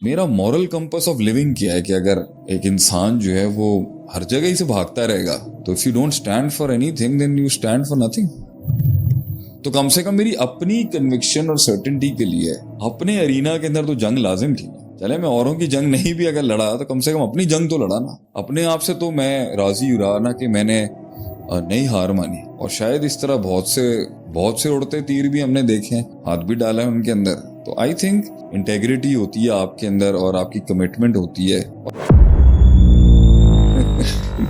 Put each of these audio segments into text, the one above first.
मेरा moral compass of living क्या है कि अगर एक इंसान जो है वो हर जगह ही से भागता रहेगा तो if you don't stand for anything then you stand for nothing. तो कम से कम मेरी अपनी कन्विक्शन और सर्टेनिटी के लिए अपने अरीना के अंदर तो जंग लाजिम थी। चले मैं औरों की जंग नहीं भी अगर लड़ा तो कम से कम अपनी जंग तो लड़ा ना। अपने आप से तो मैं राजी रहा ना कि मैंने नहीं हार मानी। और शायद इस तरह बहुत से उड़ते तीर भी हमने देखे हैं, हाथ भी डाला है उनके अंदर। तो आई थिंक इंटेग्रिटी होती है आपके अंदर और आपकी कमिटमेंट होती है।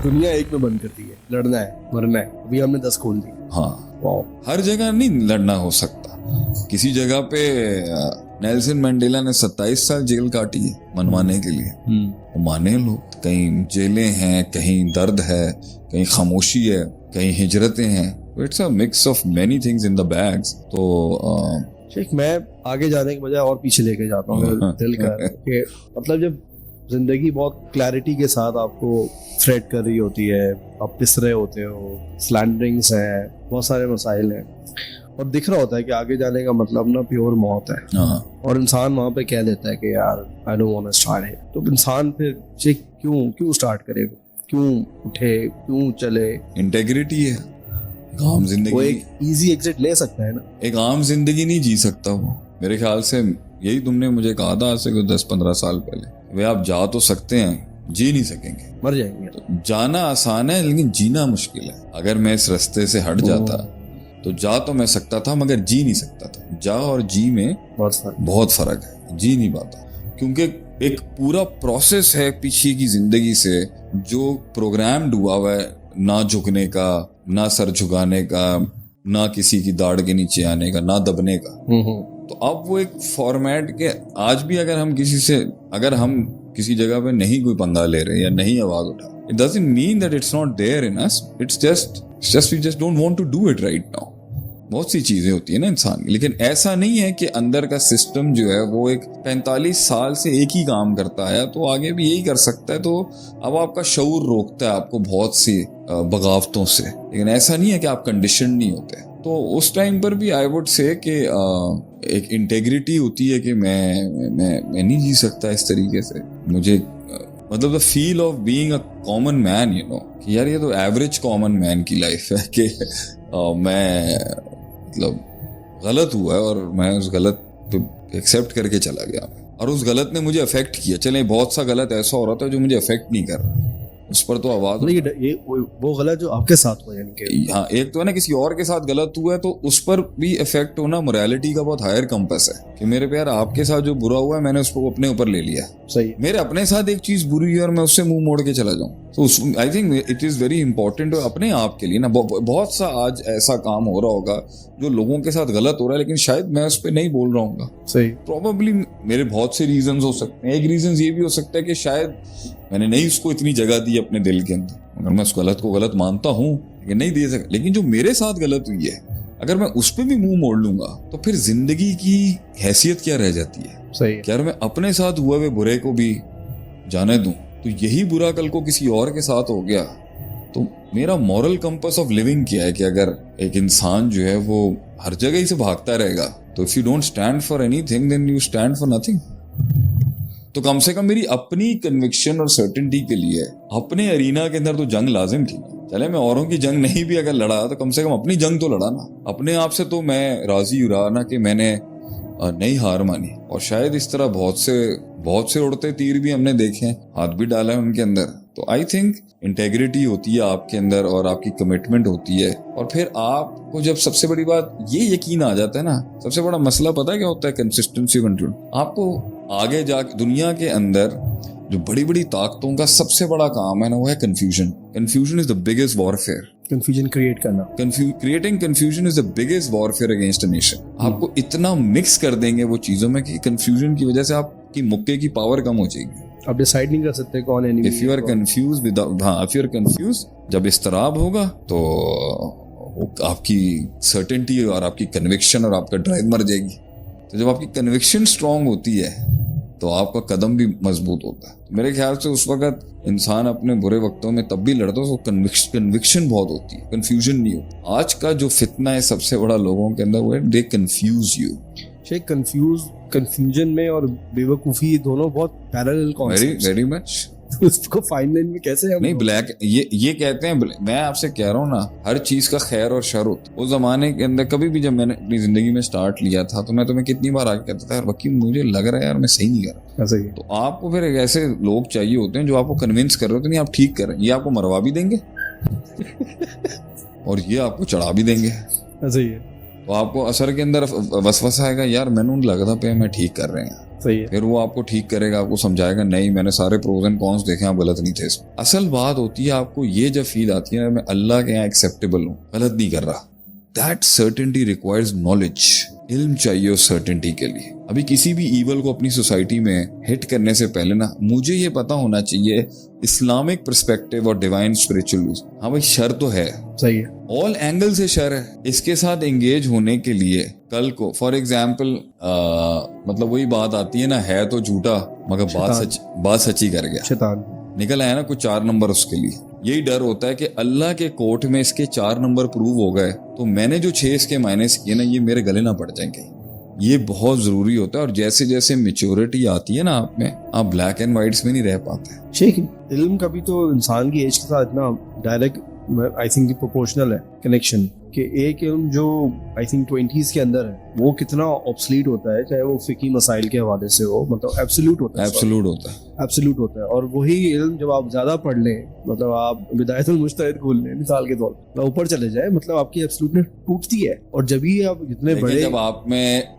दुनिया एक में बंद करती है, लड़ना है मरना है। अभी हमने 10 खोल दी। हाँ, हर जगह नहीं लड़ना हो सकता। किसी जगह पे नेल्सन मंडेला ने 27 साल जेल काटी है मनवाने के लिए। वो माने लोग, कहीं जेलें हैं, कहीं दर्द है, कहीं खामोशी है, कहीं हिजरतें हैं। It's a mix of many things in the bags. तो शेख, मैं आगे जाने के बजाय और पीछे लेके जाता हूँ। दिल कर कि मतलब जब जिंदगी बहुत क्लैरिटी के साथ आपको थ्रेट कर रही होती है, आप पिस रहे होते हो, स्लैंडरिंग्स हैं, बहुत सारे मसाइल हैं और दिख रहा होता है कि आगे जाने का मतलब ना प्योर मौत है। और इंसान वहां पे कह देता है कि यार I don't want to start it. तो इंसान फिर शेख क्यों स्टार्ट करे, क्यों उठे, क्यों चले? इंटेग्रिटी है। आम जिंदगी वो एक इजी एग्जिट ले सकता है ना। एक आम जिंदगी नहीं जी सकता वो। मेरे ख्याल से यही तुमने मुझे कहा था आज से 10-15 साल पहले। वे आप जा तो सकते हैं, जी नहीं सकेंगे, मर जाएंगे। तो जाना आसान है लेकिन जीना मुश्किल है। अगर मैं इस रास्ते से हट जाता तो जा तो मैं सकता था मगर जी नहीं सकता था। जा और जी में बहुत फर्क है। जी नहीं पाता क्योंकि एक पूरा प्रोसेस है पीछे की जिंदगी से जो प्रोग्राम्ड हुआ हुआ है, ना झुकने का, ना सर झुकाने का, ना किसी की दाढ़ के नीचे आने का, ना दबने का। तो अब वो एक फॉर्मेट के आज भी अगर हम किसी जगह पे नहीं कोई पंगा ले रहे या नहीं आवाज उठा, it doesn't mean that it's not there in us. It's just we just don't want to do it right now. बहुत सी चीजें होती है ना इंसान की, लेकिन ऐसा नहीं है कि अंदर का सिस्टम जो है वो एक 45 साल से एक ही काम करता है तो आगे भी यही कर सकता है। तो अब आपका शऊर रोकता है आपको बहुत सी बगावतों से, लेकिन ऐसा नहीं है कि आप कंडीशन नहीं होते। तो उस टाइम पर भी आई वुड से कि एक इंटेग्रिटी होती है कि मैं नहीं जी सकता इस तरीके से। मुझे मतलब the feel of being a common man, you know, कि यार ये तो एवरेज कॉमन मैन की लाइफ है कि मैं मतलब गलत हुआ है और मैं उस गलत पे एक्सेप्ट करके चला गया और उस गलत ने मुझे अफेक्ट किया। चले बहुत सा गलत ऐसा हो रहा था जो मुझे अफेक्ट नहीं कर रहा, उस पर तो आवाज ये वो गलत जो आपके साथ हुआ, यानी कि हाँ, एक तो है ना किसी और के साथ गलत हुआ है तो उस पर भी इफेक्ट होना मोरालिटी का बहुत हायर कंपस है कि मेरे प्यार आपके साथ जो बुरा हुआ है मैंने उसको अपने ऊपर ले लिया। सही। मेरे अपने साथ एक चीज बुरी है और मैं उससे मुंह मोड़ के चला जाऊं तो I think it is very important अपने आप के लिए ना। बहुत सा आज ऐसा काम हो रहा होगा जो लोगों के साथ गलत हो रहा है लेकिन शायद मैं उस पर नहीं बोल रहा हूँ। सही। प्रोबेबली मेरे बहुत से रीजंस हो सकते हैं। एक रीजन ये भी हो सकता है कि शायद मैंने नहीं उसको इतनी जगह दी अपने दिल के अंदर। अगर मैं उस गलत को गलत मानता हूँ लेकिन नहीं दे सकता, लेकिन जो मेरे साथ गलत हुई है अगर मैं उस पर भी मुंह मोड़ लूंगा तो फिर जिंदगी की हैसियत क्या रह जाती है। सही। क्या मैं अपने साथ हुए हुए बुरे को भी जाने दूं तो यही बुरा कल को किसी और के साथ हो गया तो मेरा मॉरल कंपास ऑफ लिविंग क्या है कि अगर एक इंसान जो है वो हर जगह ही से भागता रहेगा तो if you don't stand for anything then you stand for nothing. तो कम से कम मेरी अपनी कन्विक्शन और सर्टेनिटी के लिए अपने अरीना के अंदर तो जंग लाजिम थी। चले मैं औरों की जंग नहीं भी अगर लड़ा तो कम से कम अपनी जंग तो लड़ा ना। अपने आप से तो मैं राजी रहा ना कि मैंने नहीं हार मानी। और शायद इस तरह बहुत से उड़ते तीर भी हमने देखे हैं, हाथ भी डाला है उनके अंदर। तो आई थिंक इंटेग्रिटी होती है आपके अंदर और आपकी कमिटमेंट होती है। और फिर आपको जब सबसे बड़ी बात ये यकीन आ जाता है ना, सबसे बड़ा मसला पता है क्या होता है? Consistency control. आपको आगे जाके दुनिया के अंदर जो बड़ी बड़ी ताकतों का सबसे बड़ा काम है ना वो है confusion. Confusion is the biggest warfare. Confusion create करना, creating confusion is the biggest warfare against a nation. आपको इतना मिक्स कर देंगे वो चीजों में कि कंफ्यूजन की वजह से आपकी मुक्के की पावर कम हो जाएगी। आप डिसाइड नहीं कर सकते कौन enemy. If you are confuse if you are confuse, जब इस्तराब होगा तो आपकी सर्टेनिटी और आपकी कन्विक्शन और आपका ड्राइव मर जाएगी। तो जब आपकी कन्विक्शन स्ट्रांग होती है तो आपका कदम भी मजबूत होता है। मेरे ख्याल से उस वक्त इंसान अपने बुरे वक्तों में तब भी लड़ता है तो कन्विक्शन बहुत होती है, कंफ्यूजन नहीं होती। आज का जो फितना है सबसे बड़ा लोगों के अंदर वो है दे कंफ्यूज यू। शेख कंफ्यूजन में और बेवकूफी दोनों बहुत पैरेलल कॉन्सेप्ट्स वेरी मच। उसको फाइन लाइन में कैसे हम नहीं ब्लैक ये कहते हैं मैं आपसे कह रहा हूँ ना, हर चीज का खैर और शर होता है। उस जमाने के अंदर कभी भी जब मैंने अपनी जिंदगी में स्टार्ट लिया था तो मैं तुम्हें कितनी बार आगे कहता था यार वकील मुझे लग रहा है यार मैं सही नहीं कर रहा। ऐसा ही है। तो आपको फिर ऐसे लोग चाहिए होते हैं जो आपको कन्विंस कर रहे होते हैं नहीं आप ठीक कर रहे हैं, ये आपको मरवा भी देंगे और ये आपको चढ़ा भी देंगे। ऐसा ही है। तो आपको असर के अंदर वसवसा आएगा यार मैंने लगता पे मैं ठीक कर रहे हैं, सही है। फिर वो आपको ठीक करेगा, आपको समझाएगा नहीं मैंने सारे प्रोज एंड कॉन्स देखे आप गलत नहीं थे इसमें। असल बात होती है आपको ये जब फील आती है मैं अल्लाह के यहाँ एक्सेप्टेबल हूँ, गलत नहीं कर रहा, दैट सर्टेनिटी रिक्वायर्स नॉलेज। इल्म चाहिए उस सर्टेनिटी के लिए। अभी किसी भी ईवल को अपनी सोसाइटी में हिट करने से पहले ना मुझे ये पता होना चाहिए इस्लामिक पर्सपेक्टिव और डिवाइन स्पिरिचुअल, हाँ भाई शर तो है, सही है, ऑल एंगल से शर है। इसके साथ एंगेज होने के लिए कल को फॉर एग्जाम्पल मतलब वही बात आती है ना, है तो झूठा मगर बात सच्ची कर गया, शैतान निकल आया ना कुछ 4 नंबर उसके लिए। यही डर होता है कि अल्लाह के कोर्ट में इसके 4 नंबर प्रूव हो गए तो मैंने जो 6 इसके माइनस किए ना ये मेरे गले ना पड़ जाएंगे। ये बहुत जरूरी होता है और जैसे जैसे मेच्योरिटी आती है ना आप में, आप ब्लैक एंड व्हाइट्स में नहीं रह पाते। शेख इल्म का भी तो इंसान की एज के साथ इतना डायरेक्ट आई थिंक प्रोपोर्शनल है कनेक्शन कि एक इल्म जो आई थिंक 20s के अंदर है वो कितना ऑब्सलीट होता है, चाहे वो फिकी मसाइल के हवाले से हो, मतलब एब्सोल्यूट होता है, एब्सोल्यूट होता है। और वही इल्म जब आप ज्यादा पढ़ लें, मतलब आप बिदायतुल मुज्तहिद खोल लें मिसाल के तौर पर, ऊपर चले जाए, मतलब आपकी एब्सोल्यूटनेस टूटती है। और जब ही आप जितने बड़े, जब आप में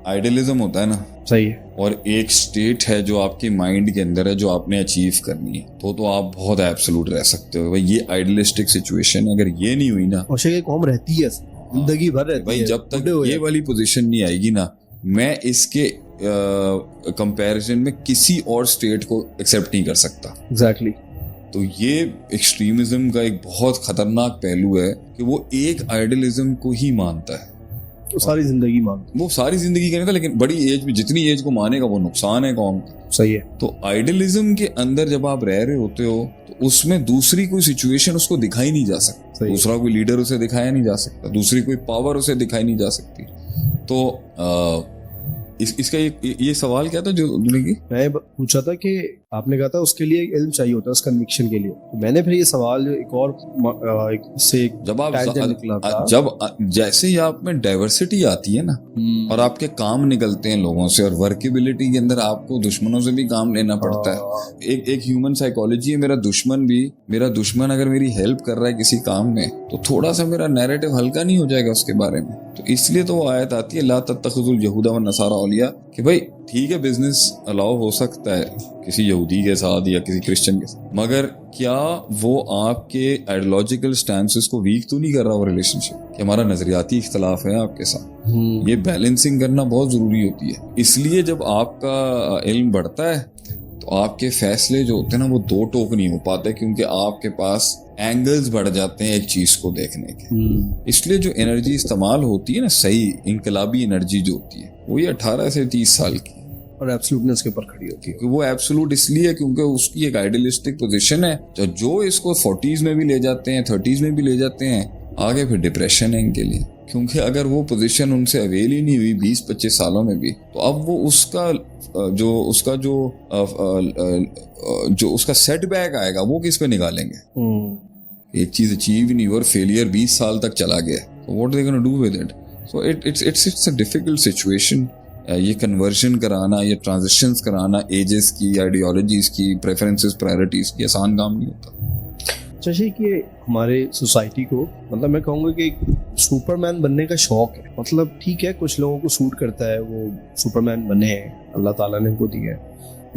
आइडियलिज्म होता है ना, सही है, और एक स्टेट है जो आपके माइंड के अंदर है जो आपने अचीव करनी है, तो आप बहुत एब्सोल्यूट रह सकते हो भाई। ये आइडियलिस्टिक सिचुएशन अगर ये नहीं हुई ना, और शेख कौम रहती है जिंदगी भर रहती भाई है, जब तक ये वाली पोजीशन नहीं आएगी ना, मैं इसके कंपैरिजन में किसी और स्टेट को एक्सेप्ट नहीं कर सकता। एग्जैक्टली। तो ये एक्सट्रीमिज्म का एक बहुत खतरनाक पहलू है कि वो एक आइडियलिज्म को ही मानता है, वो सारी जिंदगी मानता वो सारी जिंदगी कहने का, लेकिन बड़ी एज में जितनी एज को मानेगा वो नुकसान है कौम का। सही है। तो आइडियलिज्म के अंदर जब आप रह रहे होते हो तो उसमें दूसरी कोई सिचुएशन उसको दिखाई नहीं जा सकती, दूसरा कोई लीडर उसे दिखाया नहीं जा सकता, दूसरी कोई पावर उसे दिखाई नहीं जा सकती। तो इसका ये सवाल क्या था जो मैं पूछा था कि आपने कहा था उसके लिए इल्म चाहिए होता है उस कन्विक्शन के लिए, तो मैंने फिर ये सवाल एक और से जब आप जब जैसे ही आप में डाइवर्सिटी आती है ना और आपके काम निकलते हैं लोगों से, और वर्केबिलिटी के अंदर आपको दुश्मनों से भी काम लेना पड़ता है। एक ह्यूमन साइकोलॉजी है, मेरा दुश्मन अगर मेरी हेल्प कर रहा है किसी काम में तो थोड़ा सा मेरा नैरेटिव हल्का नहीं हो जाएगा उसके बारे में। तो इसलिए तो वो आयत आती है ला तत्तखिजुल यहूदा व नसारा औलिया, कि भाई ठीक है बिजनेस अलाउ हो सकता है किसी यहूदी के साथ या किसी क्रिश्चियन के साथ, मगर क्या वो आपके आइडियोलॉजिकल स्टैंसेस को वीक तो नहीं कर रहा वो रिलेशनशिप, कि हमारा नजरियाती इख्तलाफ है आपके साथ। ये बैलेंसिंग करना बहुत जरूरी होती है। इसलिए जब आपका इल्म बढ़ता है तो आपके फैसले जो होते हैं ना वो दो टोक नहीं हो पाते, क्योंकि आपके पास एंगल्स बढ़ जाते हैं एक चीज को देखने के। इसलिए जो एनर्जी इस्तेमाल होती है ना, सही इनकलाबी एनर्जी जो होती है वो ये 18 से 30 साल की और एब्सोल्यूटनेस के ऊपर खड़ी होती है। वो एब्सोल्यूट इसलिए क्योंकि उसकी एक आइडियलिस्टिक पोजीशन है जो इसको 40s में भी ले जाते हैं, 30s में भी ले जाते हैं, आगे फिर डिप्रेशन है इनके लिए। क्योंकि अगर वो पोजीशन उनसे अवेल ही नहीं हुई 20-25 सालों में भी, तो अब वो जो उसका सेटबैक आएगा वो किस पे निकालेंगे। एक चीज अचीव ही नहीं हुई और फेलियर 20 साल तक चला गया, तो what they gonna do with it. So it's a difficult situation. ये कन्वर्जन कराना, ये ट्रांजिशंस कराना एजेस की, आइडियोलॉजीज की, प्रेफरेंसेस, प्रायोरिटीज की आसान काम नहीं होता। चाहिए कि हमारे सोसाइटी को, मतलब मैं कहूँगा कि सुपरमैन बनने का शौक है। मतलब ठीक है कुछ लोगों को सूट करता है वो सुपरमैन बने, अल्लाह ताला ने उनको दिया है,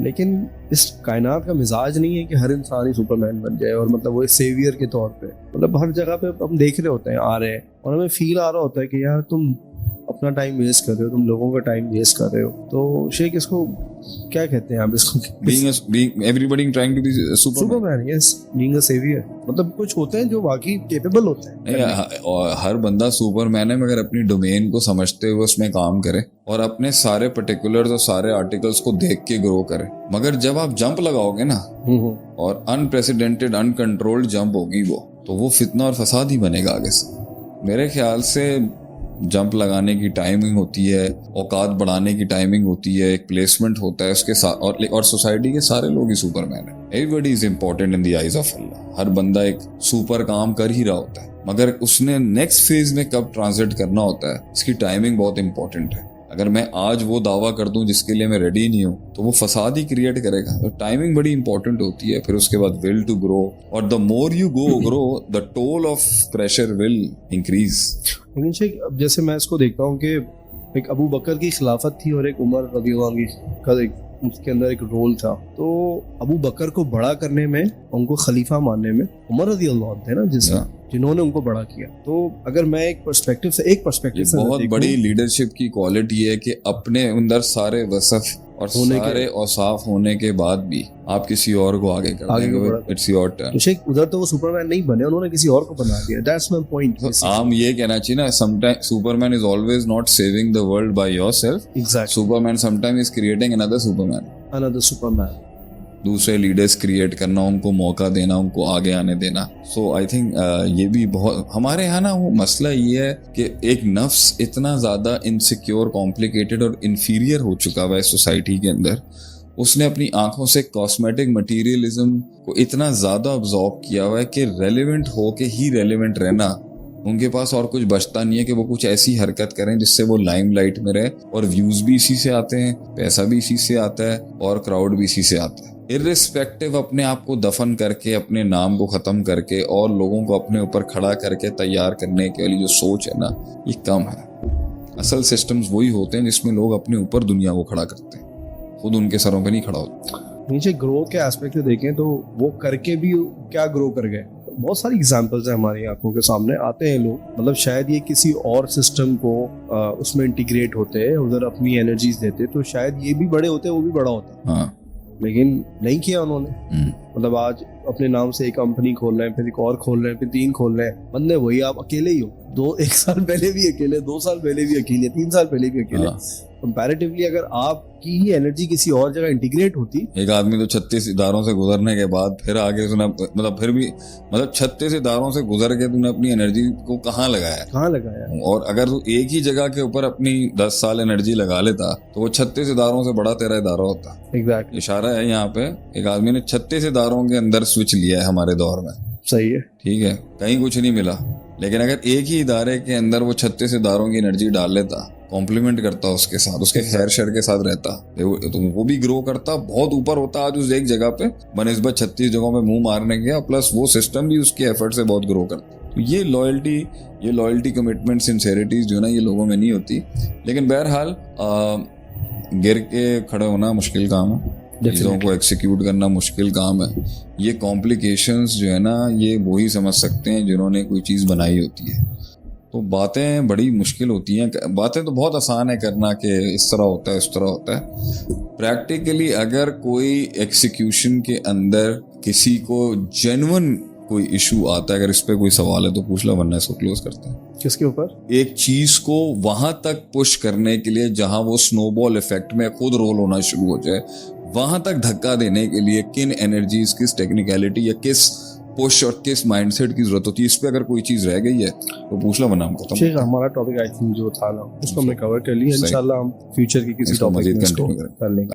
लेकिन इस कायनात का मिजाज नहीं है कि हर इंसान ही सुपरमैन बन जाए और मतलब वो सेवियर के तौर पे, मतलब हर जगह पे हम देख रहे होते हैं, आ रहे हैं, और हमें फील आ रहा होता है कि यार तुम अपना टाइम वेस्ट कर रहे हो, तुम लोगों का टाइम वेस्ट कर रहे हो। तो शेख इसको क्या कहते हैं आप इसको? being everybody trying to be superman, yes, being a savior। मतलब कुछ होते हैं जो वाकई केपेबल होते हैं। और हर बंदा सुपरमैन है मगर अपनी डोमेन को समझते हुए उसमें काम करे और अपने सारे पर्टिकुलर्स और सारे आर्टिकल्स को देख के ग्रो करे। मगर जब आप जंप लगाओगे ना और अनप्रेसिडेंटेड अनकंट्रोल्ड जंप होगी वो, तो वो फितना और फसाद ही बनेगा आगे से। मेरे ख्याल से जंप लगाने की टाइमिंग होती है, औकात बढ़ाने की टाइमिंग होती है, एक प्लेसमेंट होता है उसके साथ, और सोसाइटी के सारे लोग ही सुपरमैन है। Everybody is important in the eyes of Allah. हर बंदा एक सुपर काम कर ही रहा होता है, मगर उसने नेक्स्ट फेज में कब ट्रांजिट करना होता है, इसकी टाइमिंग बहुत इंपॉर्टेंट है। अगर मैं आज वो दावा कर दूं जिसके लिए मैं रेडी नहीं हूं, तो वो फसाद ही क्रिएट करेगा। तो टाइमिंग बड़ी इंपॉर्टेंट होती है। फिर उसके बाद विल टू ग्रो, और the more you grow the toll of pressure will increase. लेकिन शेख, अब जैसे मैं इसको देखता हूँ कि एक अबू बकर की खिलाफत थी और एक उमर रज़ियल्लाहु अन्हु का एक उसके अंदर एक रोल था। तो अबू बकर को बड़ा करने में, उनको खलीफा मानने में उमर रज़ियल्लाहु अन्हु थे ना, जिन्होंने उनको बड़ा किया। तो अगर मैं एक पर्सपेक्टिव से बहुत बड़ी लीडरशिप की क्वालिटी है कि अपने अंदर सारे वसफ और सारे औसाफ होने के बाद भी आप किसी और को आगे कर देंगे। It's your turn. शेख, उधर तो वो सुपरमैन नहीं बने, उन्होंने किसी और को बना दिया। That's my point. आम ये कहना चाहिए ना, sometime Superman is always not saving the world by yourself. Exactly. Superman sometime is creating another Superman. दूसरे लीडर्स क्रिएट करना, उनको मौका देना, उनको आगे आने देना। सो आई थिंक ये भी बहुत हमारे यहाँ ना वो मसला ये है कि एक नफ्स इतना ज़्यादा इनसिक्योर, कॉम्प्लिकेटेड और इन्फीरियर हो चुका हुआ है सोसाइटी के अंदर। उसने अपनी आंखों से कॉस्मेटिक मटीरियलिज्म को इतना ज़्यादा अब्जॉर्ब किया हुआ है कि रेलिवेंट हो के ही रेलिवेंट रहना उनके पास और कुछ बचता नहीं है कि वो कुछ ऐसी हरकत करें जिससे वो लाइमलाइट में रहे। और व्यूज़ भी इसी से आते हैं, पैसा भी इसी से आता है, और क्राउड भी इसी से आता है। इर्रिस्पेक्टिव अपने आप को दफन करके, अपने नाम को ख़त्म करके और लोगों को अपने ऊपर खड़ा करके तैयार करने के वाली जो सोच है ना, ये कम है। असल सिस्टम्स वही होते हैं जिसमें लोग अपने ऊपर दुनिया को खड़ा करते हैं, खुद उनके सरों पे नहीं खड़ा होता। नीचे ग्रो के एस्पेक्ट से देखें तो वो करके भी क्या ग्रो कर गए। बहुत सारी एग्जांपल्स हैं हमारी आंखों के सामने। आते हैं लोग, मतलब शायद ये किसी और सिस्टम को उसमें इंटीग्रेट होते हैं, उधर अपनी एनर्जीज देते, तो शायद ये भी बड़े होते, वो भी बड़ा होता। हाँ। लेकिन नहीं किया उन्होंने। मतलब आज अपने नाम से एक कंपनी खोल रहे हैं, फिर एक और खोल रहे हैं, फिर 3 खोल रहे हैं। बंदे वही, आप अकेले ही हो। 1 साल पहले भी अकेले, 2 साल पहले भी अकेले, 3 साल पहले भी अकेले। कंपैरेटिवली अगर आपकी ही एनर्जी किसी और जगह इंटीग्रेट होती। एक आदमी तो 36 इदारों से गुजरने के बाद फिर आगे मतलब 36 इदारों से गुजर के तूने अपनी एनर्जी को कहाँ लगाया। और अगर तू एक ही जगह के ऊपर अपनी 10 साल एनर्जी लगा लेता तो वो 36 इदारों से बड़ा तेरा इदारा होता। एग्जैक्टली। इशारा है यहाँ पे, एक आदमी ने 36 इदारों के अंदर स्विच लिया है हमारे दौर में। सही है, ठीक है, कहीं कुछ नहीं मिला। लेकिन अगर एक ही इदारे के अंदर वो 36 इदारों की एनर्जी डाल लेता, कॉम्प्लीमेंट करता उसके साथ, उसके खैर शर के साथ रहता, तो वो भी ग्रो करता, बहुत ऊपर होता आज उस एक जगह पे बनिस्बत 36 जगहों पे मुंह मारने गया, प्लस वो सिस्टम भी उसके एफर्ट से बहुत ग्रो करता। तो ये लॉयल्टी कमिटमेंट, सिंसेरिटीज जो है ना, ये लोगों में नहीं होती। लेकिन बहरहाल गिर के खड़े होना मुश्किल काम है, चीज़ों को एग्जीक्यूट करना मुश्किल काम है। ये कॉम्प्लिकेशंस जो है ना, ये वही समझ सकते हैं जिन्होंने कोई चीज़ बनाई होती है। तो बातें बड़ी मुश्किल होती हैं। बातें तो बहुत आसान है करना कि इस तरह होता है, इस तरह होता है। प्रैक्टिकली अगर कोई एग्जीक्यूशन के अंदर किसी को जेन्युइन कोई इशू आता है, अगर इस पे कोई सवाल है तो पूछ लो, वरना इसको क्लोज करते हैं। किसके ऊपर? एक चीज को वहां तक पुश करने के लिए जहां वो स्नोबॉल इफेक्ट में खुद रोल होना शुरू हो जाए, वहां तक धक्का देने के लिए किन एनर्जीज, किस टेक्निकलिटी या किस पुश और किस माइंडसेट की जरूरत होती है, इस पे अगर कोई चीज रह गई है तो पूछ लो, वरना हम खत्म। हमारा टॉपिक आई थिंक जो था ना, उसको हमने कवर कर लिया। इंशाल्लाह हम फ्यूचर की किसी टॉपिक में इसको कर लेंगे।